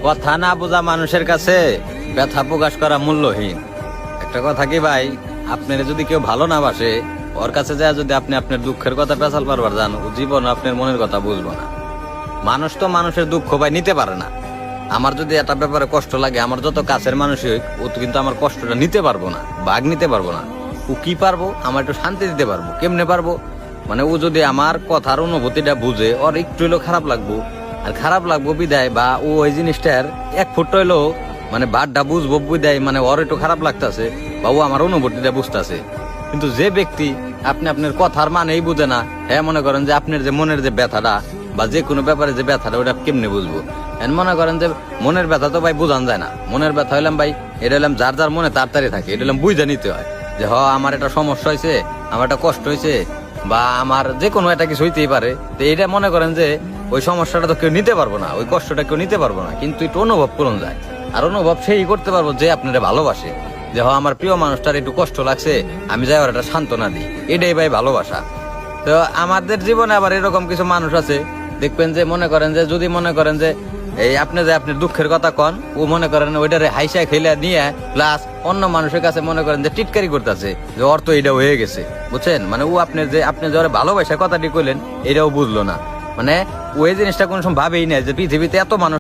কথা না বোঝা মানুষের কাছে ব্যথা প্রকাশ করা মূল্যহীন। একটা কথা কি ভাই, আপনার যদি কেউ ভালো না বাসে, ওর কাছে যায় যদি আপনি আপনার দুঃখের কথা পেছাল পারবার যান, ও জীবন আপনার মনের কথা বুঝবো না। মানুষ তো মানুষের দুঃখ ভাই নিতে পারে না। আমার যদি একটা ব্যাপারে কষ্ট লাগে, আমার যত কাছের মানুষই হোক, ও তো কিন্তু আমার কষ্টটা নিতে পারবো না, ভাগ নিতে পারবো না। ও কি পারবো, আমার একটু শান্তি দিতে পারবো। কেমনে পারবো মানে, ও যদি আমার কথার অনুভূতিটা বুঝে, ওর একটু হইলেও খারাপ লাগবো। আর খারাপ লাগবো বিদায়, বা ও ওই জিনিসটার 1 ফুট হইলেও মানে বাদটা বুঝবো বিদায়, মানে ওর একটু খারাপ লাগতেছে বা ও আমার অনুভূতিটা বুঝতেছে। কিন্তু যে ব্যক্তি আপনি আপনার কথার মানেই বুঝে না, হ্যাঁ মনে করেন যে আপনার যে মনের যে ব্যথাটা বা যে কোনো ব্যাপারে যে ব্যথাটা, ওটা কেমনে বুঝবো? মনে করেন যে মনের ব্যথা তো ভাই বোঝান যায় না। মনের ব্যথা হইলাম ভাই, এটা হলাম যার যার মনে তাড়াতাড়ি থাকে, এটা হলাম বুঝে নিতে হয় যে আমার একটা সমস্যা হয়েছে, আমার একটা কষ্ট হয়েছে, বা আমার যে কোনো একটা কিছু হইতেই পারে। তো এটা মনে করেন যে ওই সমস্যাটা তো কেউ নিতে পারবো না, ওই কষ্টটা কেউ নিতে পারবো না, কিন্তু একটু অনুভব করুন যায়। আর অনুভব সেই করতে পারবো যে আপনারা ভালোবাসে, যে আমার প্রিয় মানুষটার একটু কষ্ট লাগছে, আমি যাই ওর একটা সান্ত্বনা দিই, এটাই ভাই ভালোবাসা। তো আমাদের জীবনে আবার এরকম কিছু মানুষ আছে, দেখবেন যে মনে করেন যে যদি মনে করেন যে এই আপনি যে আপনার দুঃখের কথা কন, ও মনে করেন ওইটারে হাইসা খেলে নিয়ে প্লাস অন্য মানুষের কাছে মনে করেন যে টিটকারি করতেছে যে ওর তো এটা হয়ে গেছে, বুঝছেন? মানে ও আপনি যে ভালোবাসার কথাটি কইলেন, এটাও বুঝলো না। মানে ওই জিনিসটা কোন সময় ভাবেই না যে পৃথিবীতে এত মানুষ